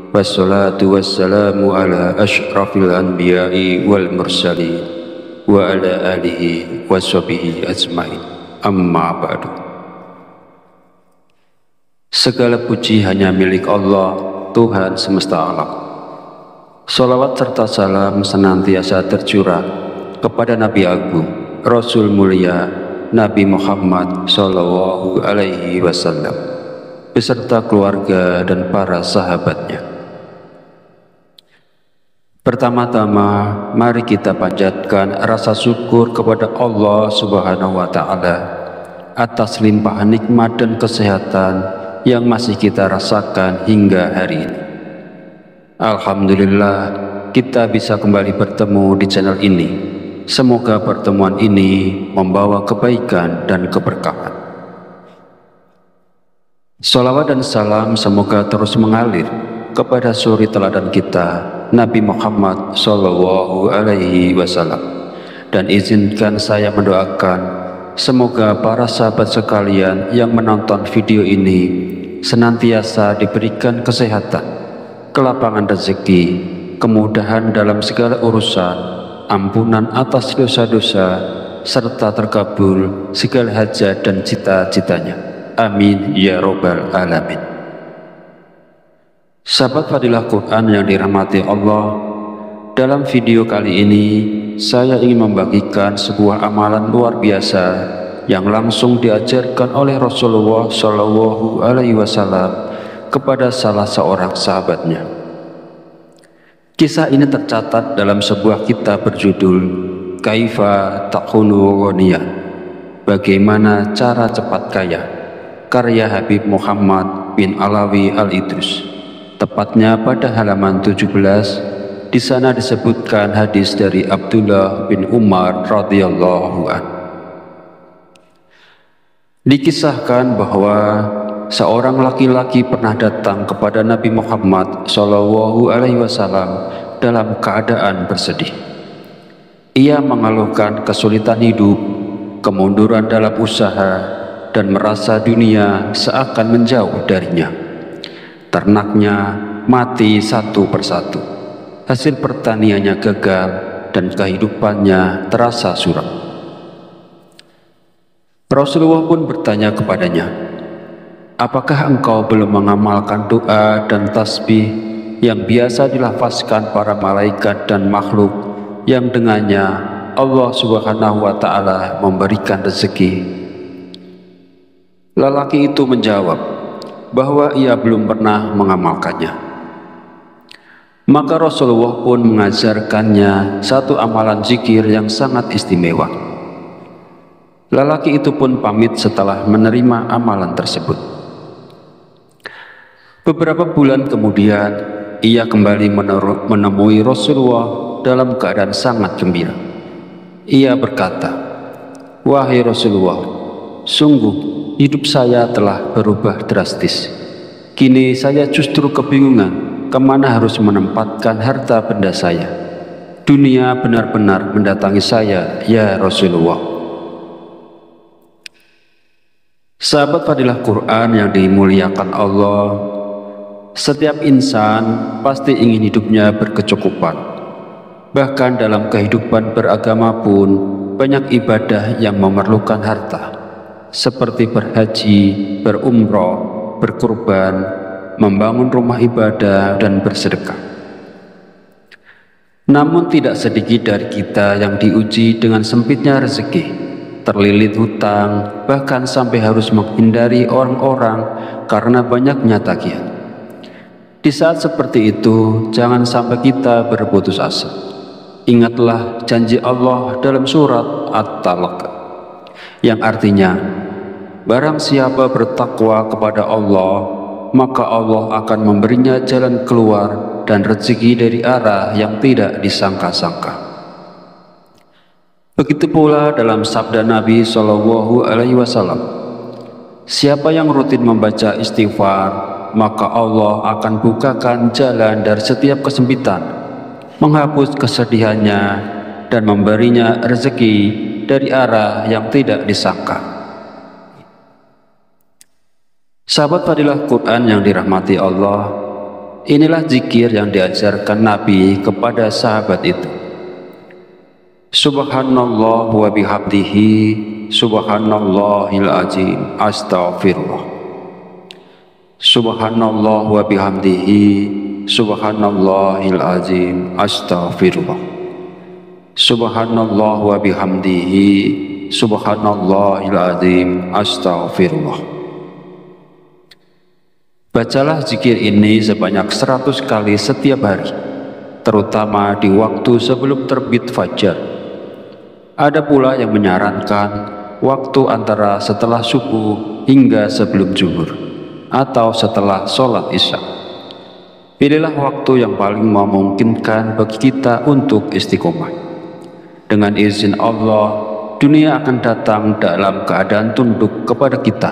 wassalatu wassalamu ala asyrafil anbiya'i wal mursalin wa ala alihi wa sahbihi ajmain. Amma ba'du. Segala puji hanya milik Allah, Tuhan semesta alam. Salawat serta salam senantiasa tercurah kepada Nabi Agung, Rasul mulia, Nabi Muhammad Sallallahu Alaihi Wasallam, beserta keluarga dan para sahabatnya. Pertama-tama, mari kita panjatkan rasa syukur kepada Allah Subhanahu wa Ta'ala atas limpahan nikmat dan kesehatan yang masih kita rasakan hingga hari ini. Alhamdulillah, kita bisa kembali bertemu di channel ini. Semoga pertemuan ini membawa kebaikan dan keberkahan. Salawat dan salam semoga terus mengalir kepada suri teladan kita, Nabi Muhammad Sallallahu Alaihi Wasallam. Dan izinkan saya mendoakan semoga para sahabat sekalian yang menonton video ini senantiasa diberikan kesehatan, kelapangan rezeki, kemudahan dalam segala urusan, ampunan atas dosa-dosa, serta terkabul segala hajat dan cita-citanya. Amin ya robbal alamin. Sahabat Fadilah Quran yang dirahmati Allah, dalam video kali ini saya ingin membagikan sebuah amalan luar biasa yang langsung diajarkan oleh Rasulullah Shallallahu Alaihi Wasallam kepada salah seorang sahabatnya. Kisah ini tercatat dalam sebuah kitab berjudul Kaifa Takunu Ghaniyan, Bagaimana Cara Cepat Kaya, karya Habib Muhammad bin Alawi Al-Idrus. Tepatnya pada halaman 17, di sana disebutkan hadis dari Abdullah bin Umar radhiyallahu anhu. Dikisahkan bahwa seorang laki-laki pernah datang kepada Nabi Muhammad Shallallahu Alaihi Wasallam dalam keadaan bersedih. Ia mengeluhkan kesulitan hidup, kemunduran dalam usaha, dan merasa dunia seakan menjauh darinya. Ternaknya mati satu persatu, hasil pertaniannya gagal, dan kehidupannya terasa suram. Rasulullah pun bertanya kepadanya, apakah engkau belum mengamalkan doa dan tasbih yang biasa dilafazkan para malaikat dan makhluk, yang dengannya Allah Subhanahu wa Ta'ala memberikan rezeki? Lelaki itu menjawab bahwa ia belum pernah mengamalkannya. Maka Rasulullah pun mengajarkannya satu amalan zikir yang sangat istimewa. Lelaki itu pun pamit setelah menerima amalan tersebut. Beberapa bulan kemudian, ia kembali menemui Rasulullah dalam keadaan sangat gembira. Ia berkata, wahai Rasulullah, sungguh hidup saya telah berubah drastis. Kini saya justru kebingungan kemana harus menempatkan harta benda saya. Dunia benar-benar mendatangi saya, ya Rasulullah. Sahabat Fadilah Quran yang dimuliakan Allah, setiap insan pasti ingin hidupnya berkecukupan. Bahkan dalam kehidupan beragama pun banyak ibadah yang memerlukan harta, seperti berhaji, berumroh, berkurban, membangun rumah ibadah, dan bersedekah. Namun tidak sedikit dari kita yang diuji dengan sempitnya rezeki, terlilit hutang, bahkan sampai harus menghindari orang-orang karena banyaknya tagihan. Di saat seperti itu, jangan sampai kita berputus asa. Ingatlah janji Allah dalam surat At-Talaq, yang artinya, barang siapa bertakwa kepada Allah, maka Allah akan memberinya jalan keluar dan rezeki dari arah yang tidak disangka-sangka. Begitu pula dalam sabda Nabi Shallallahu Alaihi Wasallam, siapa yang rutin membaca istighfar, maka Allah akan bukakan jalan dari setiap kesempitan, menghapus kesedihannya, dan memberinya rezeki dari arah yang tidak disangka. Sahabat Fadilah Quran yang dirahmati Allah, inilah zikir yang diajarkan Nabi kepada sahabat itu. Subhanallah wa bihamdihi, subhanallahil azim, astaghfirullah. Subhanallah wa bihamdihi, subhanallahil azim, astaghfirullah. Subhanallah wa bihamdihi, subhanallahil azim, astaghfirullah. Bacalah zikir ini sebanyak 100 kali setiap hari, terutama di waktu sebelum terbit fajar. Ada pula yang menyarankan waktu antara setelah subuh hingga sebelum zuhur, atau setelah sholat isya. Pilihlah waktu yang paling memungkinkan bagi kita untuk istiqomah. Dengan izin Allah, dunia akan datang dalam keadaan tunduk kepada kita,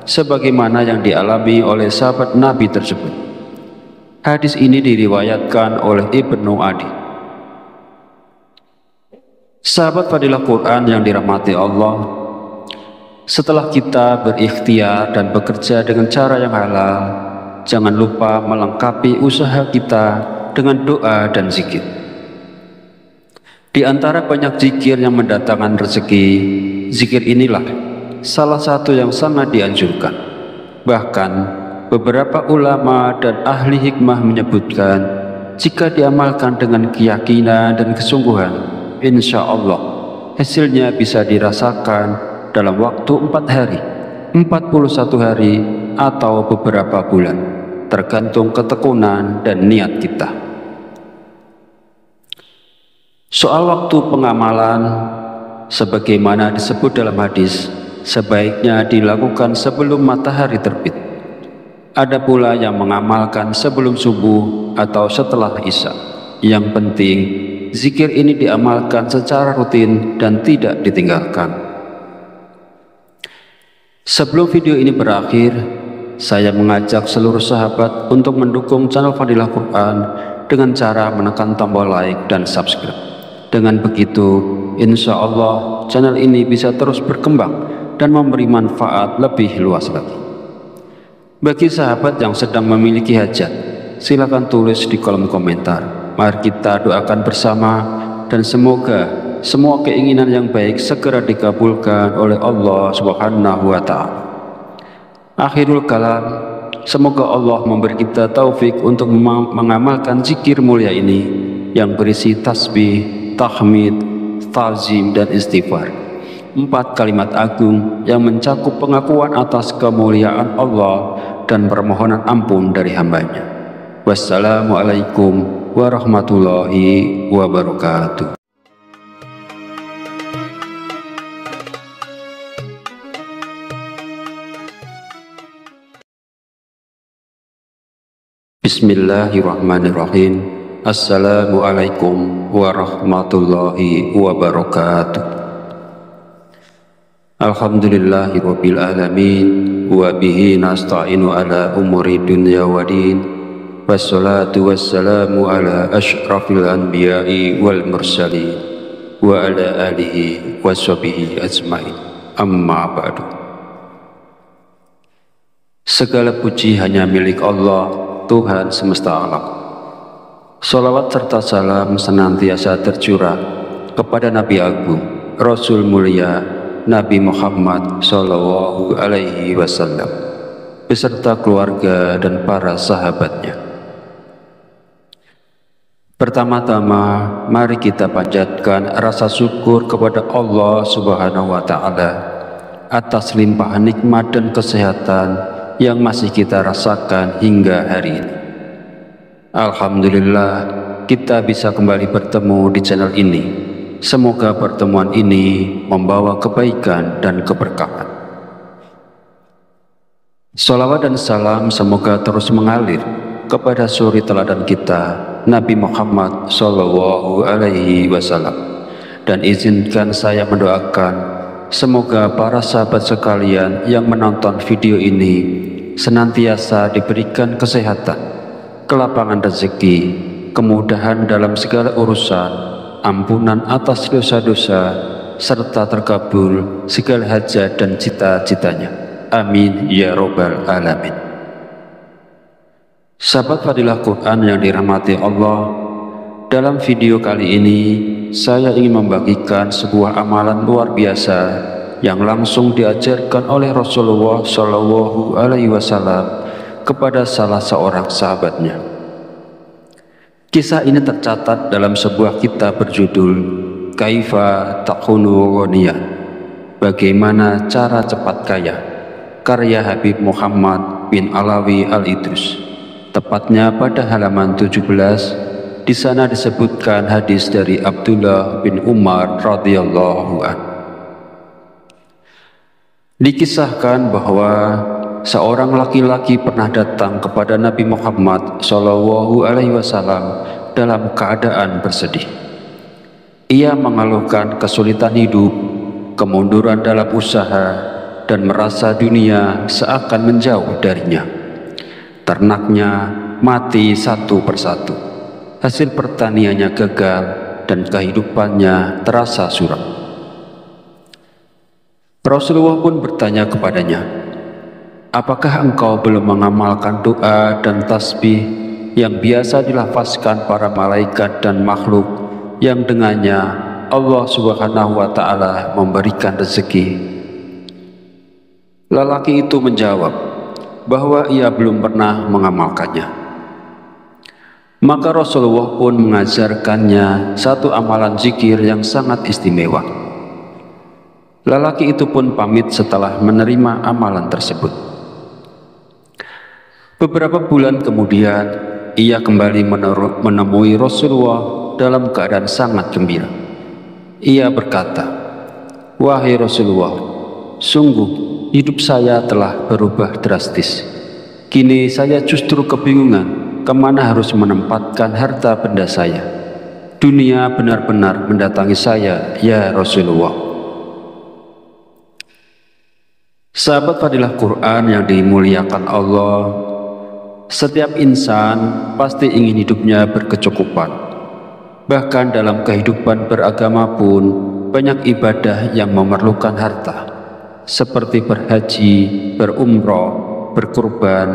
sebagaimana yang dialami oleh sahabat Nabi tersebut. Hadis ini diriwayatkan oleh Ibnu Adi. Sahabat fadilah Quran yang dirahmati Allah, setelah kita berikhtiar dan bekerja dengan cara yang halal, jangan lupa melengkapi usaha kita dengan doa dan zikir. Di antara banyak zikir yang mendatangkan rezeki, zikir inilah salah satu yang sangat dianjurkan. Bahkan beberapa ulama dan ahli hikmah menyebutkan, jika diamalkan dengan keyakinan dan kesungguhan, insya Allah hasilnya bisa dirasakan dalam waktu 4 hari, 41 hari, atau beberapa bulan, tergantung ketekunan dan niat kita. Soal waktu pengamalan, sebagaimana disebut dalam hadis, sebaiknya dilakukan sebelum matahari terbit. Ada pula yang mengamalkan sebelum subuh atau setelah isya. Yang penting, zikir ini diamalkan secara rutin dan tidak ditinggalkan. Sebelum video ini berakhir, saya mengajak seluruh sahabat untuk mendukung channel Fadilah Quran dengan cara menekan tombol like dan subscribe. Dengan begitu, insya Allah channel ini bisa terus berkembang dan memberi manfaat lebih luas lagi. Bagi sahabat yang sedang memiliki hajat, silakan tulis di kolom komentar. Mari kita doakan bersama dan semoga semua keinginan yang baik segera dikabulkan oleh Allah Subhanahu wa Ta'ala. Akhirul kalam, semoga Allah memberi kita taufik untuk mengamalkan zikir mulia ini yang berisi tasbih, tahmid, ta'zim, dan istighfar. 4 kalimat agung yang mencakup pengakuan atas kemuliaan Allah dan permohonan ampun dari hambanya. Wassalamualaikum warahmatullahi wabarakatuh. Bismillahirrahmanirrahim. Assalamualaikum warahmatullahi wabarakatuh. Alhamdulillahirabbil alamin wa bihi nasta'inu ala umuri dunya waddin. Wassalatu wassalamu ala asyrafil anbiya'i wal mursalin wa ala alihi washabihi ajmain. Amma ba'du. Segala puji hanya milik Allah, Tuhan semesta alam. Salawat serta salam senantiasa tercurah kepada Nabi Agung, Rasul mulia, Nabi Muhammad Sallallahu Alaihi Wasallam, beserta keluarga dan para sahabatnya. Pertama-tama, mari kita panjatkan rasa syukur kepada Allah Subhanahu wa Ta'ala atas limpahan nikmat dan kesehatan yang masih kita rasakan hingga hari ini. Alhamdulillah, kita bisa kembali bertemu di channel ini. Semoga pertemuan ini membawa kebaikan dan keberkahan. Salawat dan salam semoga terus mengalir kepada suri teladan kita, Nabi Muhammad Sallallahu Alaihi Wasallam. Dan izinkan saya mendoakan semoga para sahabat sekalian yang menonton video ini senantiasa diberikan kesehatan, kelapangan rezeki, kemudahan dalam segala urusan, ampunan atas dosa-dosa, serta terkabul segala hajat dan cita-citanya. Amin ya robbal alamin. Sahabat Fadilah Quran yang dirahmati Allah, dalam video kali ini saya ingin membagikan sebuah amalan luar biasa yang langsung diajarkan oleh Rasulullah Shallallahu Alaihi Wasallam kepada salah seorang sahabatnya. Kisah ini tercatat dalam sebuah kitab berjudul Kaifa Takunu Ghaniyyan, Bagaimana Cara Cepat Kaya, karya Habib Muhammad bin Alawi Al-Idrus. Tepatnya pada halaman 17, di sana disebutkan hadis dari Abdullah bin Umar radhiyallahu anhu. Dikisahkan bahwa seorang laki-laki pernah datang kepada Nabi Muhammad Shallallahu Alaihi Wasallam dalam keadaan bersedih. Ia mengeluhkan kesulitan hidup, kemunduran dalam usaha, dan merasa dunia seakan menjauh darinya. Ternaknya mati satu persatu, hasil pertaniannya gagal, dan kehidupannya terasa suram. Rasulullah pun bertanya kepadanya, "Apakah engkau belum mengamalkan doa dan tasbih yang biasa dilafazkan para malaikat dan makhluk yang dengannya Allah Subhanahu wa Ta'ala memberikan rezeki?" Lelaki itu menjawab bahwa ia belum pernah mengamalkannya. Maka Rasulullah pun mengajarkannya satu amalan zikir yang sangat istimewa. Lelaki itu pun pamit setelah menerima amalan tersebut. Beberapa bulan kemudian, ia kembali menemui Rasulullah dalam keadaan sangat gembira. Ia berkata, "Wahai Rasulullah, sungguh hidup saya telah berubah drastis. Kini saya justru kebingungan kemana harus menempatkan harta benda saya. Dunia benar-benar mendatangi saya, ya Rasulullah." Sahabat Fadilah Quran yang dimuliakan Allah, setiap insan pasti ingin hidupnya berkecukupan. Bahkan dalam kehidupan beragama pun banyak ibadah yang memerlukan harta, seperti berhaji, berumroh, berkurban,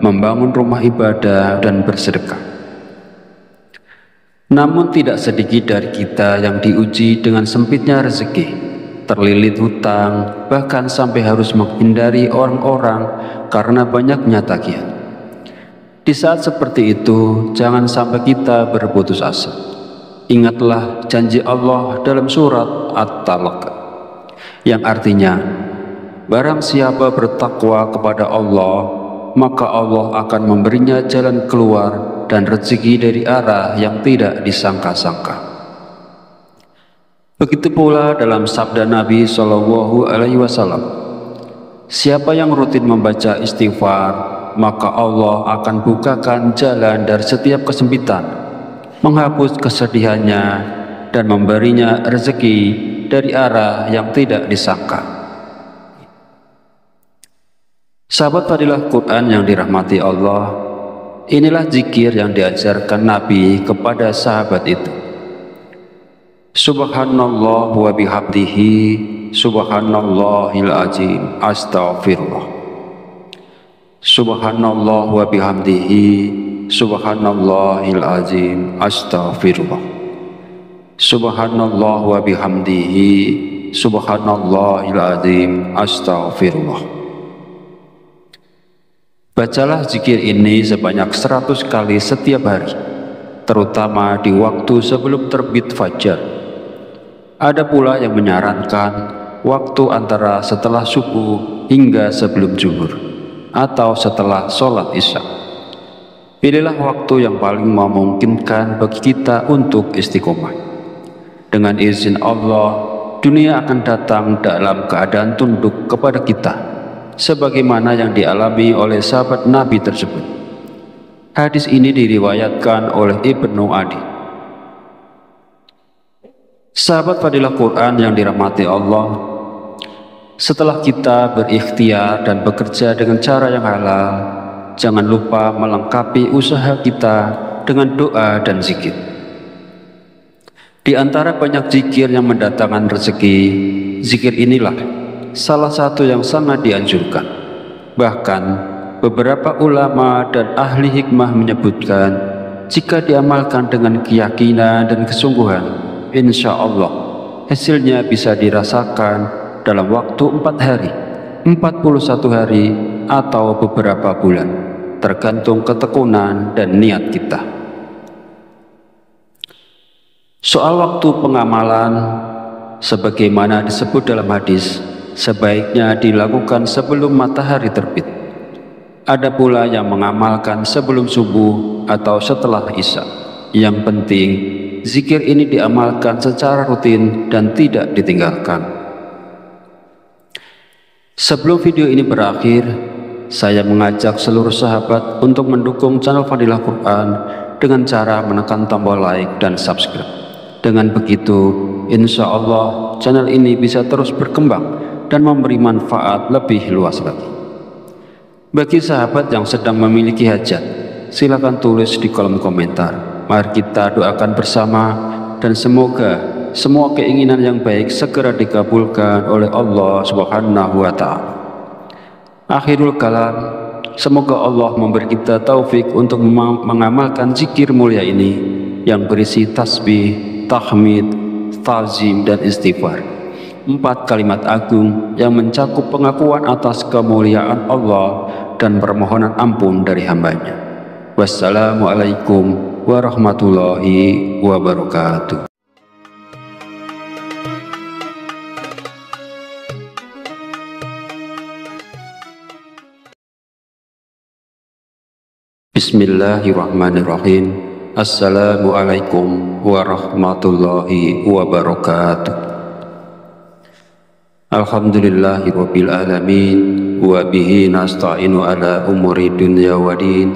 membangun rumah ibadah, dan bersedekah. Namun tidak sedikit dari kita yang diuji dengan sempitnya rezeki, terlilit hutang, bahkan sampai harus menghindari orang-orang karena banyaknya tagihan. Di saat seperti itu, jangan sampai kita berputus asa. Ingatlah janji Allah dalam surat At-Talaq, yang artinya, barang siapa bertakwa kepada Allah, maka Allah akan memberinya jalan keluar dan rezeki dari arah yang tidak disangka-sangka. Begitu pula dalam sabda Nabi Shallallahu Alaihi Wasallam, siapa yang rutin membaca istighfar, maka Allah akan bukakan jalan dari setiap kesempitan, menghapus kesedihannya, dan memberinya rezeki dari arah yang tidak disangka. Sahabat Fadilah Quran yang dirahmati Allah, inilah zikir yang diajarkan Nabi kepada sahabat itu. Subhanallah wa bihamdihi, subhanallahil azim, astaghfirullah. Subhanallah wa bihamdihi, subhanallahil azim, astaghfirullah. Subhanallah wa bihamdihi, subhanallahil azim, astaghfirullah. Bacalah zikir ini sebanyak 100 kali setiap hari, terutama di waktu sebelum terbit fajar. Ada pula yang menyarankan waktu antara setelah subuh hingga sebelum zuhur, atau setelah sholat isya. Pilihlah waktu yang paling memungkinkan bagi kita untuk istiqomah. Dengan izin Allah, dunia akan datang dalam keadaan tunduk kepada kita, sebagaimana yang dialami oleh sahabat Nabi tersebut. Hadis ini diriwayatkan oleh Ibnu Adi. Sahabat Fadilah Quran yang dirahmati Allah, setelah kita berikhtiar dan bekerja dengan cara yang halal, jangan lupa melengkapi usaha kita dengan doa dan zikir. Di antara banyak zikir yang mendatangkan rezeki, zikir inilah salah satu yang sangat dianjurkan. Bahkan beberapa ulama dan ahli hikmah menyebutkan, jika diamalkan dengan keyakinan dan kesungguhan, insya Allah hasilnya bisa dirasakan dalam waktu 4 hari, 41 hari, atau beberapa bulan, tergantung ketekunan dan niat kita. Soal waktu pengamalan, sebagaimana disebut dalam hadis, sebaiknya dilakukan sebelum matahari terbit. Ada pula yang mengamalkan sebelum subuh atau setelah isya. Yang penting, zikir ini diamalkan secara rutin dan tidak ditinggalkan. Sebelum video ini berakhir, saya mengajak seluruh sahabat untuk mendukung channel Fadilah Quran dengan cara menekan tombol like dan subscribe. Dengan begitu, insya Allah channel ini bisa terus berkembang dan memberi manfaat lebih luas lagi. Bagi sahabat yang sedang memiliki hajat, silakan tulis di kolom komentar. Mari kita doakan bersama dan semoga semua keinginan yang baik segera dikabulkan oleh Allah Subhanahu wa Ta'ala. Akhirul kalam, semoga Allah memberi kita taufik untuk mengamalkan zikir mulia ini yang berisi tasbih, tahmid, ta'zim, dan istighfar. 4 kalimat agung yang mencakup pengakuan atas kemuliaan Allah dan permohonan ampun dari hambanya. Wassalamualaikum warahmatullahi wabarakatuh. Bismillahirrahmanirrahim. Assalamualaikum warahmatullahi wabarakatuh. Alhamdulillahirabbil alamin wa bihi nasta'inu ala umuri dunya waddin.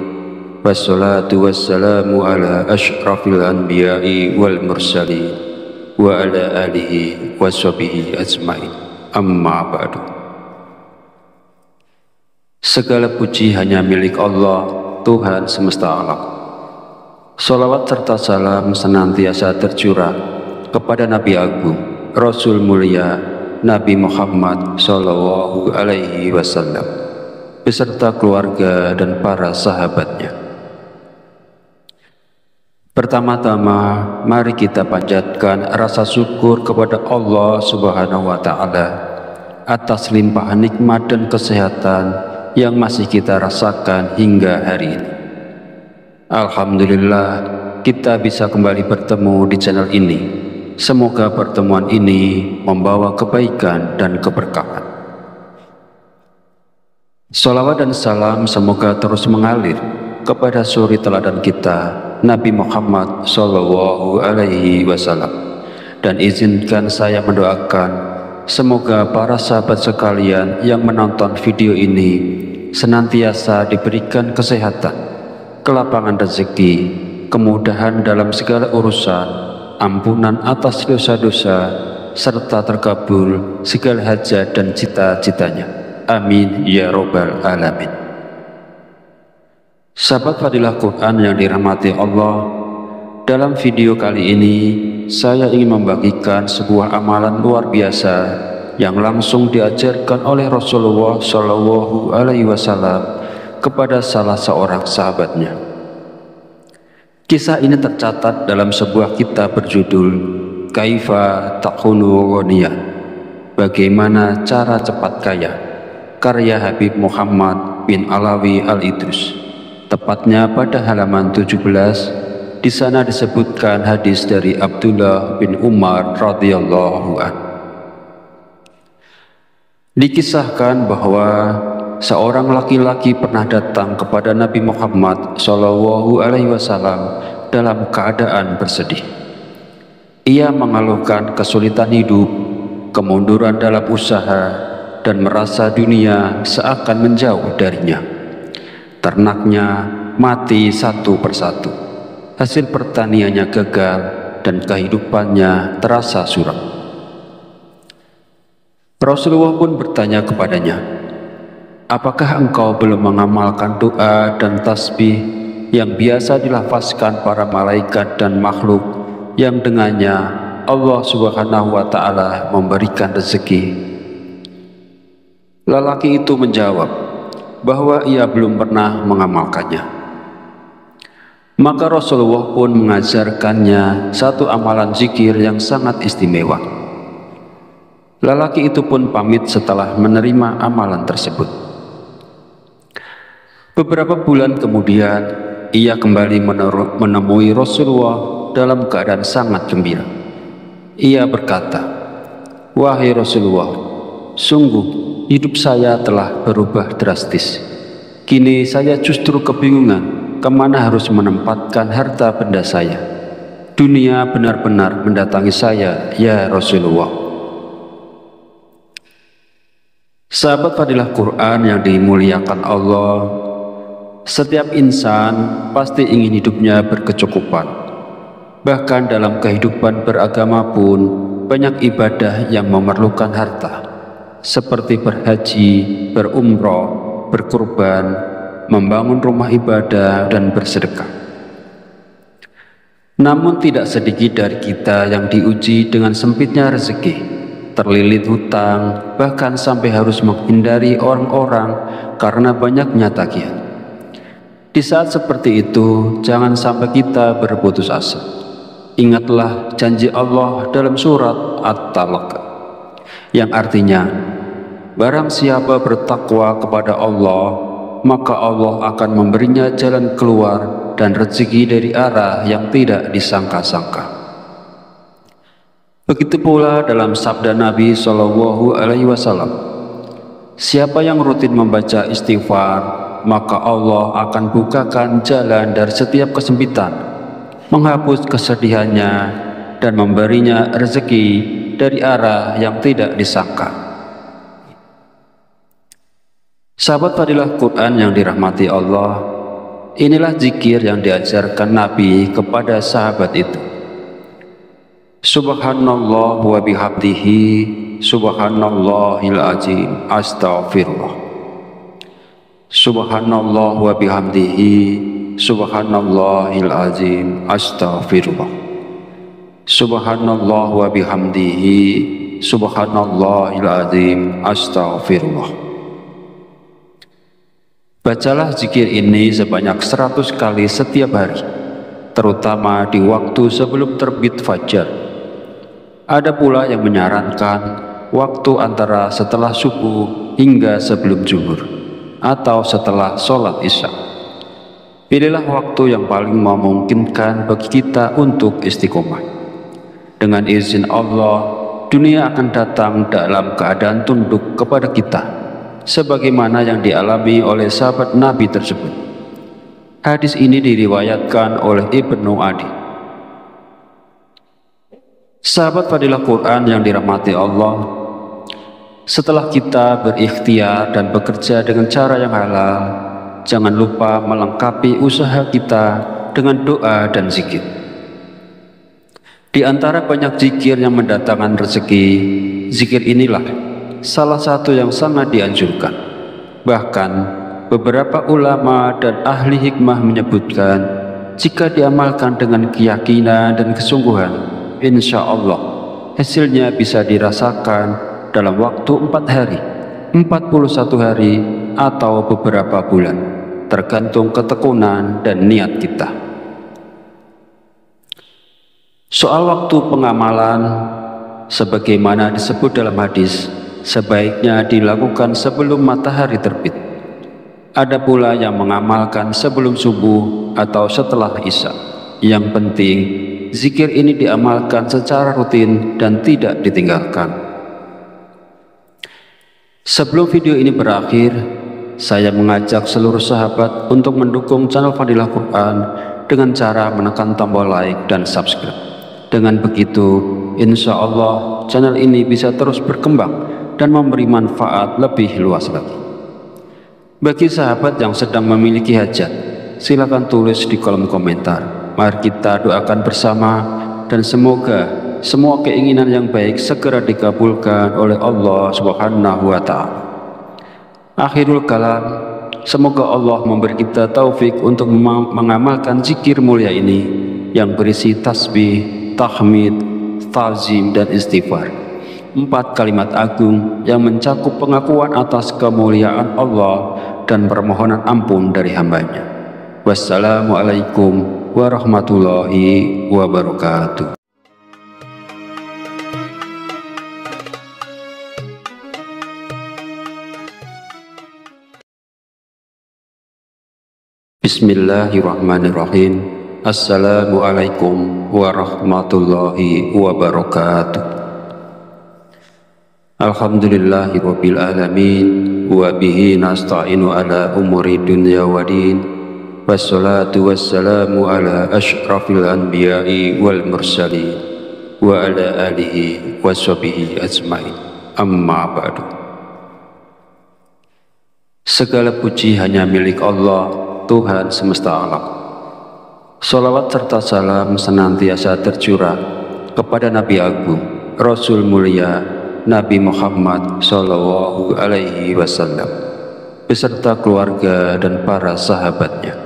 Wassalatu wassalamu ala asyrafil anbiya'i wal mursalin wa ala alihi washabihi ajmain. Amma ba'du. Segala puji hanya milik Allah, Tuhan semesta alam. Salawat serta salam senantiasa tercurah kepada Nabi Agung, Rasul mulia Nabi Muhammad Sallallahu Alaihi Wasallam beserta keluarga dan para sahabatnya. Pertama-tama, mari kita panjatkan rasa syukur kepada Allah Subhanahu wa Ta'ala atas limpahan nikmat dan kesehatan yang masih kita rasakan hingga hari ini. Alhamdulillah, kita bisa kembali bertemu di channel ini. Semoga pertemuan ini membawa kebaikan dan keberkahan. Salawat dan salam semoga terus mengalir kepada suri teladan kita, Nabi Muhammad Sallallahu Alaihi Wasallam. Dan izinkan saya mendoakan semoga para sahabat sekalian yang menonton video ini senantiasa diberikan kesehatan, kelapangan rezeki, kemudahan dalam segala urusan, ampunan atas dosa-dosa, serta terkabul segala hajat dan cita-citanya. Amin ya robbal alamin. Sahabat Fadilah Quran yang dirahmati Allah, dalam video kali ini saya ingin membagikan sebuah amalan luar biasa yang langsung diajarkan oleh Rasulullah Shallallahu Alaihi Wasallam kepada salah seorang sahabatnya. Kisah ini tercatat dalam sebuah kitab berjudul Kaifa Takunu Ghaniyah, Bagaimana Cara Cepat Kaya, karya Habib Muhammad bin Alawi Al-Idrus. Tepatnya pada halaman 17, di sana disebutkan hadis dari Abdullah bin Umar radhiyallahu anhu. Dikisahkan bahwa seorang laki-laki pernah datang kepada Nabi Muhammad Shallallahu Alaihi Wasallam dalam keadaan bersedih. Ia mengeluhkan kesulitan hidup, kemunduran dalam usaha, dan merasa dunia seakan menjauh darinya. Ternaknya mati satu persatu, hasil pertaniannya gagal, dan kehidupannya terasa suram. Rasulullah pun bertanya kepadanya, apakah engkau belum mengamalkan doa dan tasbih yang biasa dilafazkan para malaikat dan makhluk yang dengannya Allah Subhanahu wa Ta'ala memberikan rezeki? Lelaki itu menjawab, bahwa ia belum pernah mengamalkannya. Maka Rasulullah pun mengajarkannya satu amalan zikir yang sangat istimewa. Lelaki itu pun pamit setelah menerima amalan tersebut. Beberapa bulan kemudian, ia kembali menemui Rasulullah dalam keadaan sangat gembira. Ia berkata, "Wahai Rasulullah, sungguh hidup saya telah berubah drastis. Kini saya justru kebingungan kemana harus menempatkan harta benda saya. Dunia benar-benar mendatangi saya, ya Rasulullah." Sahabat fadilah Quran yang dimuliakan Allah, setiap insan pasti ingin hidupnya berkecukupan. Bahkan dalam kehidupan beragama pun banyak ibadah yang memerlukan harta, seperti berhaji, berumroh, berkurban, membangun rumah ibadah, dan bersedekah. Namun tidak sedikit dari kita yang diuji dengan sempitnya rezeki, terlilit hutang, bahkan sampai harus menghindari orang-orang karena banyaknya tagihan. Di saat seperti itu, jangan sampai kita berputus asa. Ingatlah janji Allah dalam surat At-Talaq yang artinya, barang siapa bertakwa kepada Allah, maka Allah akan memberinya jalan keluar dan rezeki dari arah yang tidak disangka-sangka. Begitu pula dalam sabda Nabi SAW, siapa yang rutin membaca istighfar, maka Allah akan bukakan jalan dari setiap kesempitan, menghapus kesedihannya, dan memberinya rezeki dari arah yang tidak disangka. Sahabat fadilah Quran yang dirahmati Allah, inilah zikir yang diajarkan Nabi kepada sahabat itu. Subhanallah wa bihamdihi, subhanallahil azim, astaghfirullah. Subhanallah wa bihamdihi, subhanallahil azim, astaghfirullah. Subhanallah wa bihamdihi, subhanallahil azim, astaghfirullah. Bacalah zikir ini sebanyak 100 kali setiap hari, terutama di waktu sebelum terbit fajar. Ada pula yang menyarankan waktu antara setelah subuh hingga sebelum zuhur, atau setelah sholat isya. Pilihlah waktu yang paling memungkinkan bagi kita untuk istiqomah. Dengan izin Allah, dunia akan datang dalam keadaan tunduk kepada kita, sebagaimana yang dialami oleh sahabat Nabi tersebut. Hadis ini diriwayatkan oleh Ibnu Adi. Sahabat fadilah Quran yang dirahmati Allah, setelah kita berikhtiar dan bekerja dengan cara yang halal, jangan lupa melengkapi usaha kita dengan doa dan zikir. Di antara banyak zikir yang mendatangkan rezeki, zikir inilah salah satu yang sangat dianjurkan. Bahkan beberapa ulama dan ahli hikmah menyebutkan, jika diamalkan dengan keyakinan dan kesungguhan, insya Allah hasilnya bisa dirasakan dalam waktu 4 hari, 41 hari, atau beberapa bulan, tergantung ketekunan dan niat kita. Soal waktu pengamalan, sebagaimana disebut dalam hadis, sebaiknya dilakukan sebelum matahari terbit. Ada pula yang mengamalkan sebelum subuh atau setelah isya. Yang penting, zikir ini diamalkan secara rutin dan tidak ditinggalkan. Sebelum video ini berakhir, saya mengajak seluruh sahabat untuk mendukung channel Fadilah Quran dengan cara menekan tombol like dan subscribe. Dengan begitu, insya Allah channel ini bisa terus berkembang dan memberi manfaat lebih luas lagi. Bagi sahabat yang sedang memiliki hajat, silakan tulis di kolom komentar. Mari kita doakan bersama, dan semoga semua keinginan yang baik segera dikabulkan oleh Allah Subhanahu wa Ta'ala. Akhirul kalam, semoga Allah memberi kita taufik untuk mengamalkan zikir mulia ini yang berisi tasbih, tahmid, ta'zim, dan istighfar. 4 kalimat agung yang mencakup pengakuan atas kemuliaan Allah dan permohonan ampun dari hambanya. Wassalamualaikum warahmatullahi wabarakatuh. Bismillahirrahmanirrahim. Assalamualaikum warahmatullahi wabarakatuh. Alhamdulillahi rabbil alamin, wa bihi nasta'inu ala umuri dunya waddin, wassalatu wassalamu ala asyrafil anbiya'i wal mursalin, wa ala alihi wa sahbihi ajmain. Amma ba'du. Segala puji hanya milik Allah, Tuhan semesta alam. Salawat serta salam senantiasa tercurah kepada Nabi Agung, Rasul mulia, Nabi Muhammad Sallallahu Alaihi Wasallam, beserta keluarga dan para sahabatnya.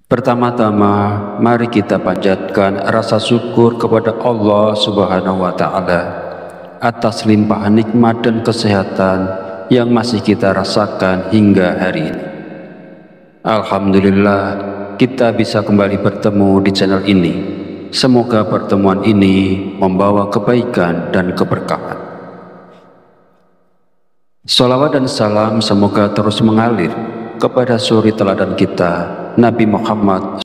Pertama-tama, mari kita panjatkan rasa syukur kepada Allah Subhanahu wa Ta'ala atas limpahan nikmat dan kesehatan yang masih kita rasakan hingga hari ini. Alhamdulillah, kita bisa kembali bertemu di channel ini. Semoga pertemuan ini membawa kebaikan dan keberkahan. Salawat dan salam semoga terus mengalir kepada suri teladan kita, Nabi Muhammad